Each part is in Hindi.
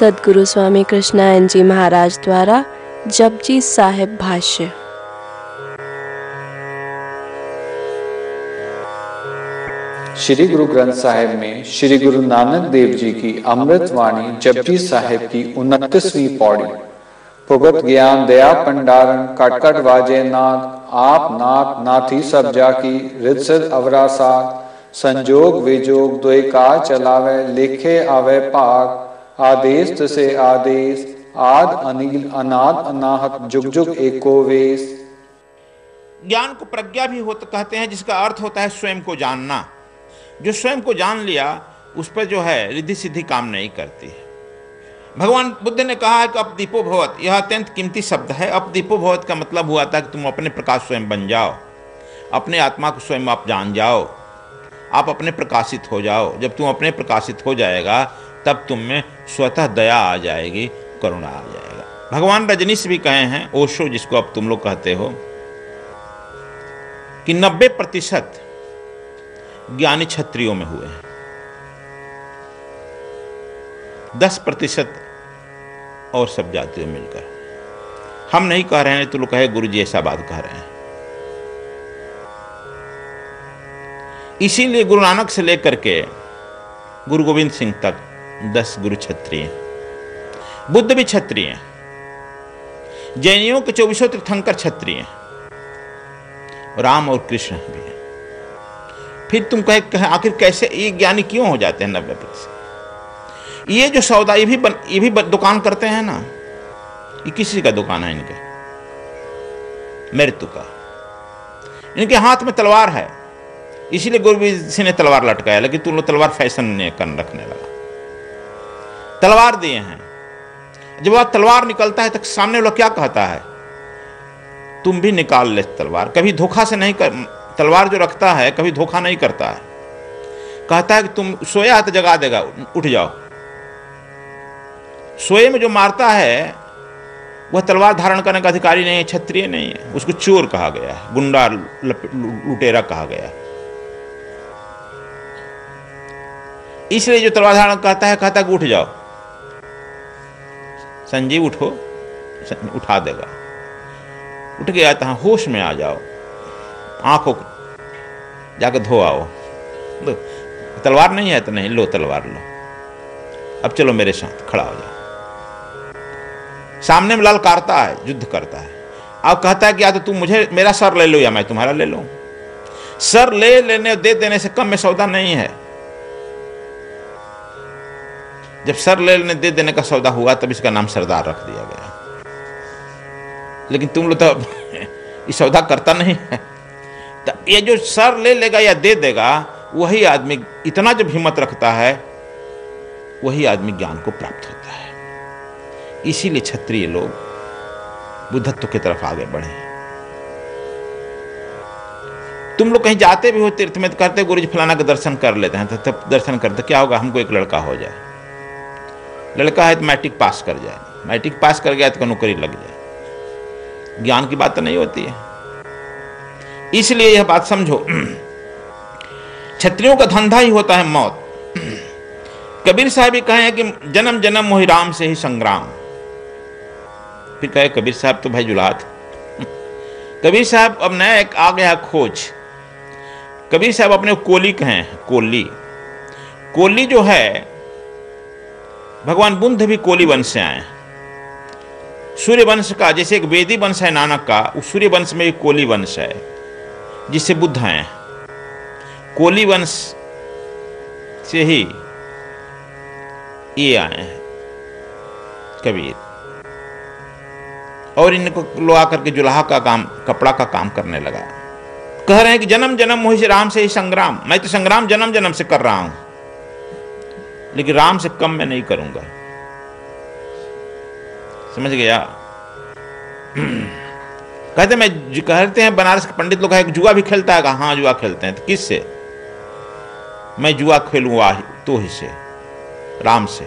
सद्गुरु स्वामी कृष्णानंद जी महाराज द्वारा जपजी साहिब भाष्य। श्री गुरु ग्रंथ साहिब में श्री गुरु नानक देव जी की अमृत वाणी जपजी साहिब की 29वीं पौड़ी। भुगत ज्ञान दया पंडारण कटकट वाजे नाथ, आप नाथ नाथी सब जाकी, रिद अवरासात, संजोग विजोग द्वय का चलावे, लिखे आवे भाग, आदेश तसे आदेश, आद अनिल अनाद अनाहत, जुग जुग एको वेश। ज्ञान को प्रज्ञा भी होता कहते हैं, जिसका अर्थ होता है स्वयं को जानना। जो स्वयं को जान लिया उस पर जो है रिद्धि सिद्धि काम नहीं करती है। भगवान बुद्ध ने कहा है कि अपदीपो भवत, यह अत्यंत कीमती शब्द है। अपदीपो भवत का मतलब हुआ था कि तुम अपने प्रकाश स्वयं बन जाओ, अपने आत्मा को स्वयं आप जान जाओ, आप अपने प्रकाशित हो जाओ। जब तुम अपने प्रकाशित हो जाएगा तब तुम में स्वतः दया आ जाएगी, करुणा आ जाएगा। भगवान रजनीश भी कहे हैं, ओशो जिसको अब तुम लोग कहते हो, कि 90% ज्ञानी क्षत्रियों में हुए हैं, 10% और सब जातियों मिलकर। हम नहीं कह रहे हैं, तो लोग कहे गुरु जी ऐसा बात कह रहे हैं। इसीलिए गुरु नानक से लेकर के गुरु गोविंद सिंह तक 10 गुरु क्षत्रिय, बुद्ध भी क्षत्रिय, जैनियों के 24 तीर्थंकर क्षत्रिय, राम और कृष्ण भी हैं। फिर तुम कहे आखिर कैसे ये ज्ञानी क्यों हो जाते हैं 90%? ये जो सौदा ये भी दुकान करते हैं ना, ये किसी का दुकान है इनके, मृत्यु का। इनके हाथ में तलवार है, इसीलिए गुरुवीर सिंह ने तलवार लटकाया। लेकिन तुम लोग तलवार फैशन ने कर रखने लगा, तलवार दिए हैं। जब वह तलवार निकलता है तो सामने वाला क्या कहता है? तुम भी निकाल ले तलवार। कभी धोखा से नहीं कर, तलवार जो रखता है कभी धोखा नहीं करता है। कहता है कि तुम सोया है तो जगा देगा, उठ जाओ। सोए में जो मारता है वह तलवार धारण करने का अधिकारी नहीं है, क्षत्रिय नहीं है। उसको चोर कहा गया है, गुंडा लुटेरा कहा गया है। इसलिए जो तलवार धारण कहता है कि उठ जाओ, संजीव उठो, उठा देगा। उठ गया तो होश में आ जाओ, आंखों जाकर धो आओ। तलवार नहीं है तो नहीं, लो तलवार लो, अब चलो मेरे साथ खड़ा हो जाओ। सामने में ललकारता है, युद्ध करता है। अब कहता है कि या तो तुम मुझे मेरा सर ले लो या मैं तुम्हारा ले लूं। सर ले लेने दे देने से कम में सौदा नहीं है। जब सर ले लेने दे देने का सौदा हुआ तब इसका नाम सरदार रख दिया गया। लेकिन तुम लोग तो ये सौदा करता नहीं है। तो ये जो सर ले लेगा या दे देगा, वही आदमी इतना जब हिम्मत रखता है, वही आदमी ज्ञान को प्राप्त होता है। इसीलिए क्षत्रिय लोग बुद्धत्व की तरफ आगे बढ़े। तुम लोग कहीं जाते भी हो तीर्थ में तो कहते गुरु जी फलाना का दर्शन कर लेते हैं, तो तब दर्शन करते क्या होगा? हमको एक लड़का हो जाए। लड़का है तो मैट्रिक पास कर जाए, मैट्रिक पास कर गया तो नौकरी लग जाए। ज्ञान की बात तो नहीं होती है। इसलिए यह बात समझो, क्षत्रियों का धंधा ही होता है मौत। कबीर साहब भी कहे कि जन्म जन्म मोहि राम से ही संग्राम। फिर कहे कबीर साहब तो भाई जुलात। कबीर साहब अब नया एक आ गया खोज। कबीर साहब अपने कोली कहे, कोली। कोली जो है, भगवान बुद्ध भी कोली वंश से आए। सूर्य वंश का, जैसे एक वेदी वंश है नानक का, उस सूर्य वंश में एक कोली वंश है जिससे बुद्ध हैं। कोली वंश से ही ये आए हैं कबीर। और इनको लो आकर के जुलाहा का काम, कपड़ा का काम करने लगा। कह रहे हैं कि जन्म जन्म मोहि राम से ही संग्राम। मैं तो संग्राम जन्म जन्म से कर रहा हूं, लेकिन राम से कम मैं नहीं करूंगा। समझ गया? कहते हैं बनारस के पंडित लोग है, जुआ भी खेलता है। हाँ जुआ खेलते हैं। तो किससे? मैं जुआ खेलूंगा तो ही से, राम से।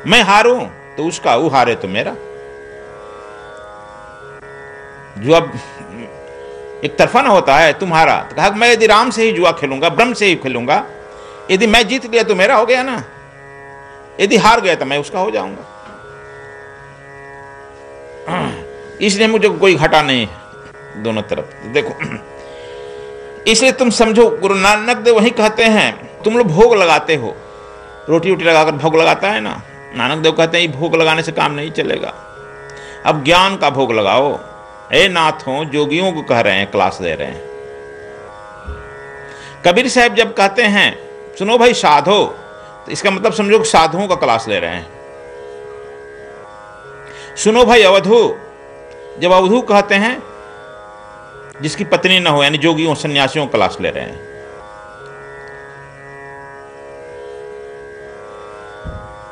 मैं हारूं तो उसका, वो हारे तो मेरा। जुआ एक तरफा ना होता है, तुम्हारा। तो कहा मैं यदि राम से ही जुआ खेलूंगा, ब्रह्म से ही खेलूंगा, यदि मैं जीत लिया तो मेरा हो गया ना। यदि हार गया तो मैं उसका हो जाऊंगा, इसलिए मुझे कोई घाटा नहीं है दोनों तरफ। देखो, इसलिए तुम समझो, गुरु नानक देव वही कहते हैं, तुम लोग भोग लगाते हो, रोटी वोटी लगाकर भोग लगाता है ना, नानक देव कहते हैं भोग लगाने से काम नहीं चलेगा, अब ज्ञान का भोग लगाओ। ए नाथों, जोगियों को कह रहे हैं, क्लास दे रहे हैं। कबीर साहब जब कहते हैं सुनो भाई साधो, तो इसका मतलब समझो कि साधुओं का क्लास ले रहे हैं। सुनो भाई अवधू, जब अवधू कहते हैं जिसकी पत्नी न हो, यानी जोगियों सन्यासियों का क्लास ले रहे हैं।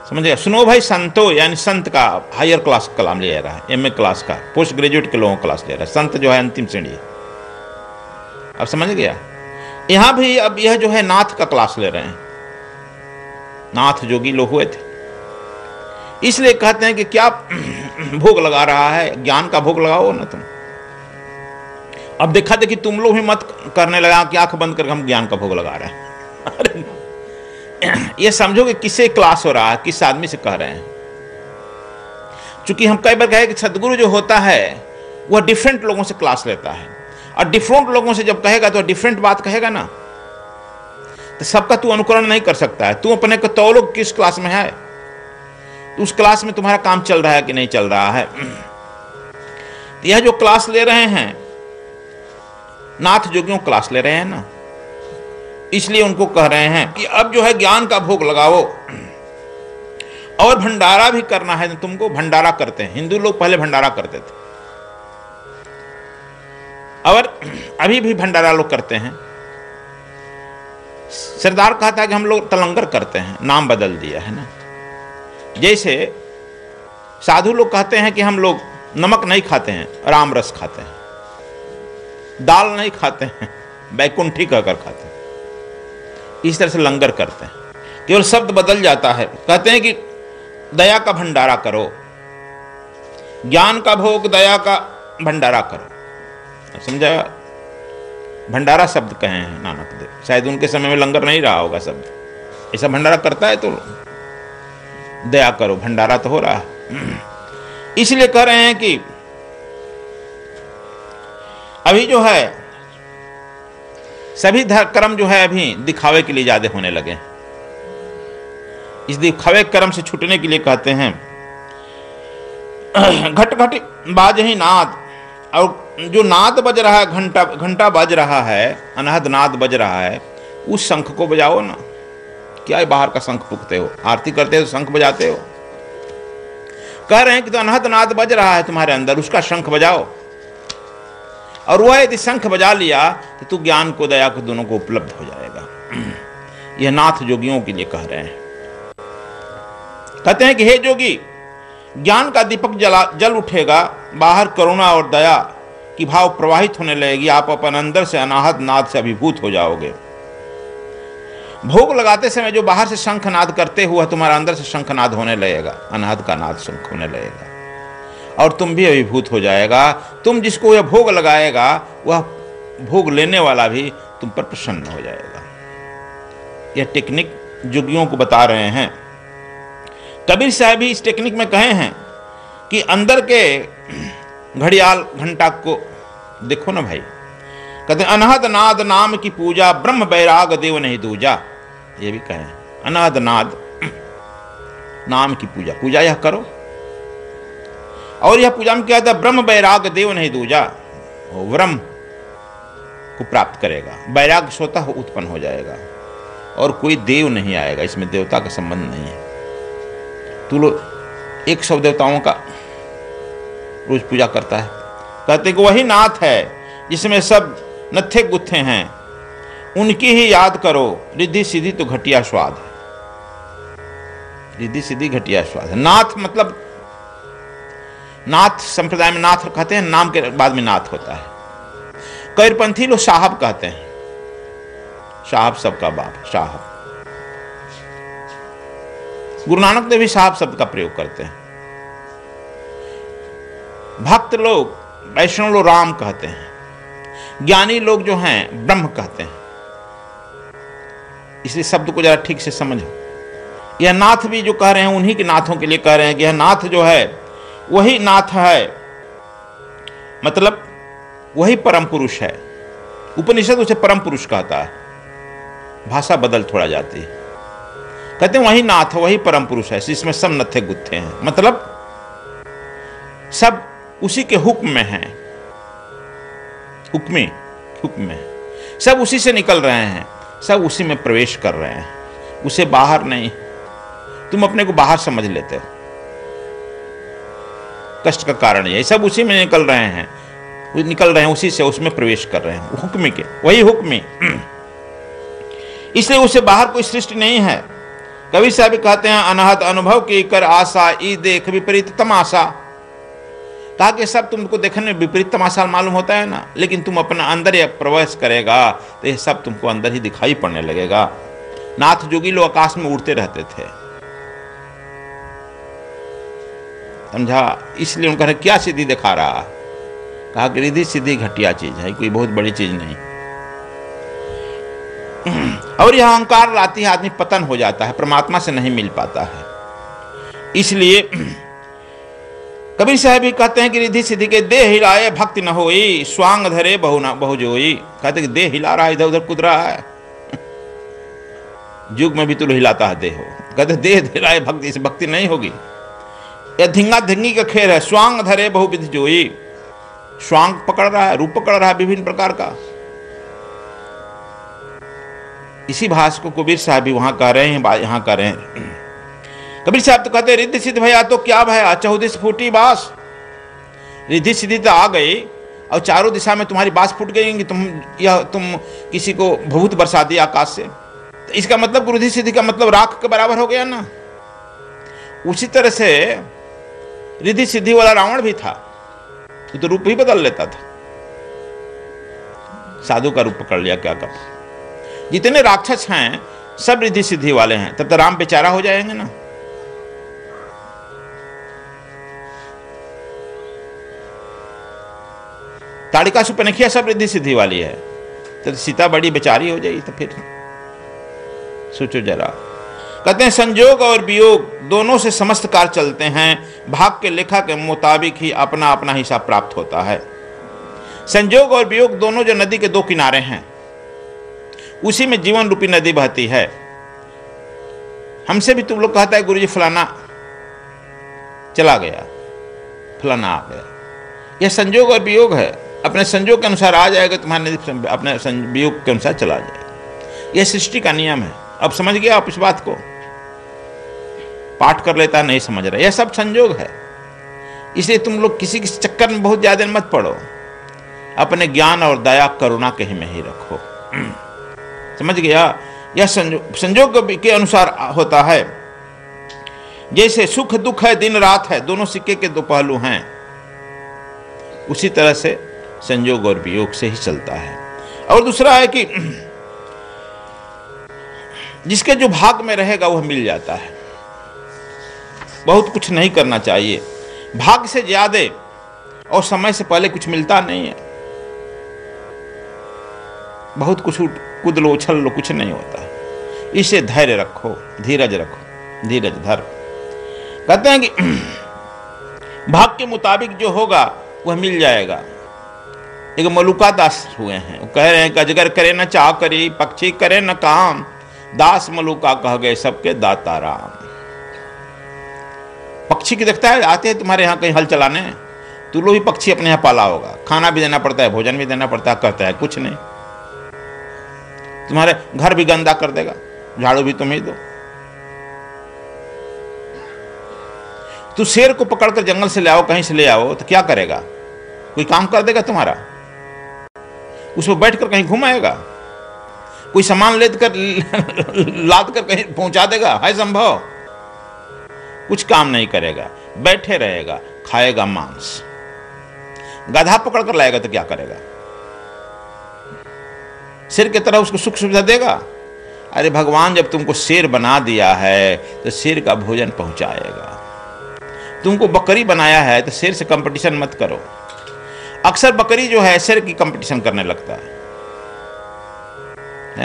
समझ गया? सुनो भाई संतो, यानी संत का हायर क्लास का कलाम ले रहा है, एमए क्लास का, पोस्ट ग्रेजुएट के लोगों का क्लास ले रहा है। संत जो है अंतिम श्रेणी। अब समझ गया? यहां भी अब यह जो है नाथ का क्लास ले रहे हैं। नाथ जोगी लोग हुए थे, इसलिए कहते हैं कि क्या भोग लगा रहा है, ज्ञान का भोग लगाओ ना तुम। अब देखा देखी तुम लोग भी मत करने लगा कि आंख बंद करके हम ज्ञान का भोग लगा रहे हैं। अरे ये समझो कि किससे क्लास हो रहा है, किस आदमी से कह रहे हैं। चूंकि हम कई बार कहे कि सदगुरु जो होता है वह डिफरेंट लोगों से क्लास लेता है, और डिफरेंट लोगों से जब कहेगा तो डिफरेंट बात कहेगा ना, तो सबका तू अनुकरण नहीं कर सकता है। तू अपने को तौलो किस क्लास में है, तो उस क्लास में तुम्हारा काम चल रहा है कि नहीं चल रहा है। यह जो क्लास ले रहे हैं नाथ जोगियों क्लास ले रहे हैं ना, इसलिए उनको कह रहे हैं कि अब जो है ज्ञान का भोग लगाओ, और भंडारा भी करना है। तुमको भंडारा करते हैं, हिंदू लोग पहले भंडारा करते थे, और अभी भी भंडारा लोग करते हैं। सरदार कहता है कि हम लोग तलंगर करते हैं, नाम बदल दिया है ना। जैसे साधु लोग कहते हैं कि हम लोग नमक नहीं खाते हैं, राम रस खाते हैं, दाल नहीं खाते हैं, बैकुंठी कहकर खाते हैं। इस तरह से लंगर करते हैं, केवल शब्द बदल जाता है। कहते हैं कि दया का भंडारा करो, ज्ञान का भोग, दया का भंडारा करो। समझा? भंडारा शब्द कहे हैं नानक देव, शायद उनके समय में लंगर नहीं रहा होगा शब्द। ऐसा भंडारा करता है तो दया करो, भंडारा तो हो रहा है। इसलिए कह रहे हैं कि अभी जो है सभी कर्म जो है अभी दिखावे के लिए ज्यादा होने लगे। इस दिखावे कर्म से छूटने के लिए कहते हैं घट घट बाज ही नाद, और जो नाद बज रहा है, घंटा घंटा बज रहा है, अनहद नाद बज रहा है, उस शंख को बजाओ ना। क्या है बाहर का शंख फूंकते हो, आरती करते हो शंख बजाते हो। कह रहे हैं कि तो अनहद नाद बज रहा है तुम्हारे अंदर, उसका शंख बजाओ। और वह यदि शंख बजा लिया तो तू ज्ञान को दया को दोनों को उपलब्ध हो जाएगा। यह नाथ जोगियों के लिए कह रहे हैं। कहते हैं कि हे जोगी, ज्ञान का दीपक जल उठेगा, बाहर करुणा और दया की भाव प्रवाहित होने लगेगी, आप अपन अंदर से अनाहत नाद से अभिभूत हो जाओगे। भोग लगाते समय जो बाहर से शंखनाद करते हुए तुम्हारा अंदर से शंखनाद होने लगेगा, अनाहत का नाद शंख होने लगेगा, और तुम भी अभिभूत हो जाएगा। तुम जिसको यह भोग लगाएगा वह भोग लेने वाला भी तुम पर प्रसन्न हो जाएगा। यह टेक्निक जोगियों को बता रहे हैं। कबीर साहब भी इस टेक्निक में कहे हैं कि अंदर के घड़ियाल घंटा को देखो ना भाई। कहते अनहद नाद नाम की पूजा, ब्रह्म बैराग देव नहीं दूजा। ये भी कहें अनहद नाद नाम की पूजा, पूजा यह करो। और यह पूजा में क्या था? ब्रह्म बैराग देव नहीं दूजा, ब्रह्म को प्राप्त करेगा, बैराग स्वतः उत्पन्न हो जाएगा, और कोई देव नहीं आएगा। इसमें देवता का संबंध नहीं है। तू लोग 100 देवताओं का रोज पूजा करता है। कहते कि वही नाथ है जिसमें सब नत्थे गुत्थे हैं, उनकी ही याद करो, रिद्धि सीधी तो घटिया स्वाद है। रिद्धि सीधी घटिया स्वाद है। नाथ मतलब, नाथ संप्रदाय में नाथ कहते हैं, नाम के बाद में नाथ होता है। कैरपंथी लोग साहब कहते हैं, साहब सबका बाप, साहब। गुरु नानक देव भी साहब शब्द का प्रयोग करते हैं। भक्त लोग, वैष्णव लोग राम कहते हैं, ज्ञानी लोग जो हैं ब्रह्म कहते हैं। इसलिए शब्द को जरा ठीक से समझो। यह नाथ भी जो कह रहे हैं उन्हीं के नाथों के लिए कह रहे हैं कि यह नाथ जो है वही नाथ है, मतलब वही परम पुरुष है। उपनिषद उसे परम पुरुष कहता है, भाषा बदल थोड़ा जाती है, कहते हैं वही नाथ वही परम पुरुष है जिसमें सब नत्थे गुत्थे हैं, मतलब सब उसी के हुक्म में हैं, हुक्म में सब उसी से निकल रहे हैं, सब उसी में प्रवेश कर रहे हैं, उसे बाहर नहीं। तुम अपने को बाहर समझ लेते हो, कष्ट का कारण यही, सब उसी में निकल रहे हैं उसी से, उसमें प्रवेश कर रहे हैं, हुक्म के वही हुक्म, इसलिए उससे बाहर कोई सृष्टि नहीं है। कबीर साहब भी कहते हैं अनहद अनुभव की कर आशा ई देख विपरीत तमाशा, कहा कि सब तुमको देखने में विपरीत तमाशा मालूम होता है ना, लेकिन तुम अपना अंदर या प्रवेश करेगा तो ये सब तुमको अंदर ही दिखाई पड़ने लगेगा। नाथ जोगी लोग आकाश में उड़ते रहते थे, समझा, इसलिए उनका क्या सिद्धि दिखा रहा, कहा कि रिद्धि सिद्धि घटिया चीज है, कोई बहुत बड़ी चीज नहीं। और यह अहंकार लाती है, आदमी पतन हो जाता है, परमात्मा से नहीं मिल पाता है। इसलिए कबीर साहब भी कहते हैं कि रिद्धि सिद्धि के देह हिलाए भक्ति न होई, स्वांग धरे बहु जोई, कहते कि देह हिला रहा है, इधर उधर कूद रहा है, युग में भी तो हिलाता है देह, कहते देह हिलाए भक्ति से भक्ति नहीं होगी, यह धिंगा धिंगी का खेल है। स्वांग धरे बहु विधि जोई, स्वांग पकड़ रहा है, रूप पकड़ रहा है विभिन्न प्रकार का। इसी भाष को कबीर साहब भी वहां कह रहे हैं, यहां कह रहे हैं। कबीर साहब तो कहते हैं रिद्धि सिद्ध भया तो क्या भया, चौदिस फूटी बास, रिद्धि सिद्धि तो आ गई और चारों दिशा में तुम्हारी बास फूट गई कि तुम किसी को भभूत बरसा दिया आकाश से, तो इसका मतलब रिद्धि सिद्धि का मतलब राख के बराबर हो गया ना। उसी तरह से रिद्धि सिद्धि वाला रावण भी था, तो रूप ही बदल लेता था, साधु का रूप पकड़ लिया, क्या कर। जितने राक्षस हैं सब रिद्धि सिद्धि वाले हैं, तब तो राम बेचारा हो जाएंगे ना। ताड़िका सुपनखिया सब रिद्धि सिद्धि वाली है, तो सीता बड़ी बेचारी हो जाएगी, तो फिर सोचो जरा। कहते हैं संजोग और वियोग दोनों से समस्त कार्य चलते हैं, भाग के लेखा के मुताबिक ही अपना अपना हिसाब प्राप्त होता है। संजोग और वियोग दोनों जो नदी के दो किनारे हैं, उसी में जीवन रूपी नदी बहती है। हमसे भी तुम लोग कहता है गुरुजी फलाना चला गया, फलाना आ गया, यह संजोग और वियोग है। अपने संजोग के अनुसार आ जाएगा, तुम्हारे नदी अपने वियोग के अनुसार चला जाएगा, यह सृष्टि का नियम है। अब समझ गया आप इस बात को? पाठ कर लेता नहीं समझ रहा, यह सब संजोग है। इसलिए तुम लोग किसी किसी चक्कर में बहुत ज्यादा मत पड़ो, अपने ज्ञान और दया करुणा के ही में ही रखो। समझ गया? यह संजोग के अनुसार होता है। जैसे सुख दुख है, दिन रात है, दोनों सिक्के के दो पहलू हैं, उसी तरह से संजोग और वियोग से ही चलता है। और दूसरा है कि जिसके जो भाग में रहेगा वह मिल जाता है। बहुत कुछ नहीं करना चाहिए, भाग से ज्यादा और समय से पहले कुछ मिलता नहीं है। बहुत कुछ कूद लो उछल लो, कुछ नहीं होता है। इसे धैर्य रखो, धीरज रखो, धीरज धर। कहते हैं कि भाग के मुताबिक जो होगा वह मिल जाएगा। एक मलुका दास हुए हैं, वो कह रहे हैं कि अजगर करे न चाह करी, पक्षी करे न काम, दास मलुका कह गए सबके दाता राम। पक्षी की देखता है, आते हैं तुम्हारे यहाँ कहीं हल चलाने, तू लोग भी पक्षी अपने यहाँ पाला होगा, खाना भी देना पड़ता है, भोजन भी देना पड़ता है, करता है कुछ नहीं। तुम्हारे घर भी गंदा कर देगा, झाड़ू भी तुम ही दो। तू शेर को पकड़कर जंगल से ले आओ, कहीं से ले आओ, तो क्या करेगा? कोई काम कर देगा तुम्हारा? उसमें बैठकर कहीं घुमाएगा? कोई सामान लाद कर कहीं पहुंचा देगा? है संभव? कुछ काम नहीं करेगा, बैठे रहेगा, खाएगा मांस। गधा पकड़ कर लाएगा तो क्या करेगा? शेर की तरह उसको सुख सुविधा देगा? अरे भगवान जब तुमको शेर बना दिया है तो शेर का भोजन पहुंचाएगा। तुमको बकरी बनाया है तो शेर से कंपटीशन मत करो। अक्सर बकरी जो है शेर की कंपटीशन करने लगता है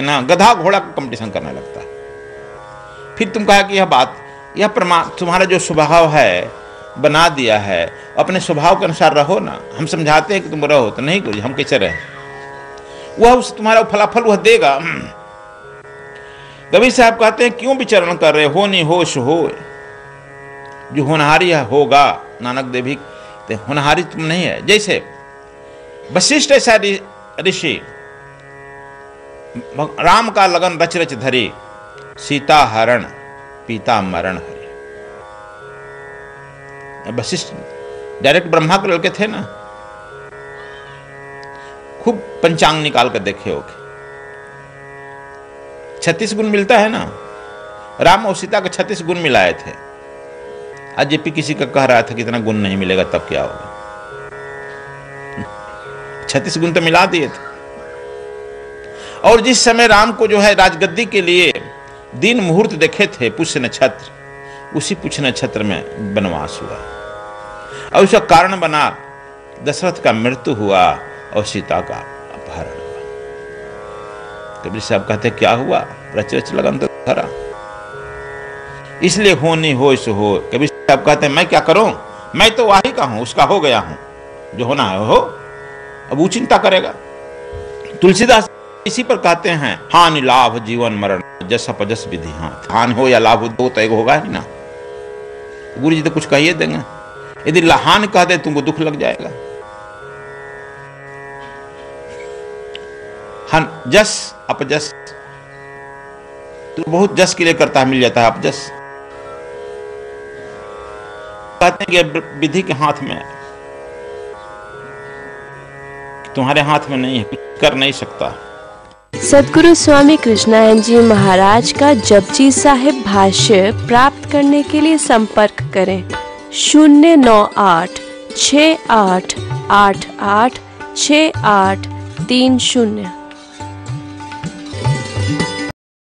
ना, गधा घोड़ा का कंपटीशन करने लगता है। फिर तुम कहा कि यह तुम्हारा जो स्वभाव है बना दिया है, अपने स्वभाव के अनुसार रहो ना। हम समझाते हैं कि तुम रहो, तो नहीं गुरुजी हम कैसे रहे, वह उस तुम्हारा फलाफल वह देगा। कबीर साहब कहते हैं क्यों विचरण कर रहे हो, नहीं होश हो, जो होनहारी होगा। नानक देव भी होनहारी तुम नहीं है। जैसे वशिष्ठ ऐसा ऋषि, राम का लगन रच रच धरे, सीता हरण पीता मरण हरे। वशिष्ठ डायरेक्ट ब्रह्मा के लड़के थे ना, खूब पंचांग निकाल कर देखे होगे, 36 गुण मिलता है ना। राम और सीता के 36 गुण मिलाए थे। आज जेपी किसी का कह रहा था कि इतना गुण नहीं मिलेगा तब क्या होगा, 36 गुण तो मिला दिए थे। और जिस समय राम को जो है राजगद्दी के लिए दिन मुहूर्त देखे थे पुष्य नक्षत्र, उसी पुष्य नक्षत्र में वनवास हुआ और उसका कारण बना दशरथ का मृत्यु हुआ और सीता का अपहरण हुआ। कबीर साहब कहते क्या हुआ, रच रच लगन तो धरा, इसलिए हो नहीं हो सो हो। कबीर साहब कहते हैं मैं क्या करूं, मैं तो वाही का हूं, उसका हो गया हूं, जो होना है हो, अब वो चिंता करेगा। तुलसीदास इसी पर कहते हैं हानि लाभ जीवन मरण जस अपजस विधि हाथ। हानि हो या लाभ हो, दो तो एक होगा ही ना। गुरु जी तो कुछ कहिए देंगे, यदि हानि कह दे तुमको दुख लग जाएगा। हन जस अपजस, तू बहुत जस के लिए करता है, मिल जाता है अपजस। कहते हैं कि विधि के हाथ में, तुम्हारे हाथ में नहीं है, कुछ कर नहीं सकता। सद्गुरु स्वामी कृष्णानंद जी महाराज का जपजी साहिब भाष्य प्राप्त करने के लिए संपर्क करें 098 6888 6830।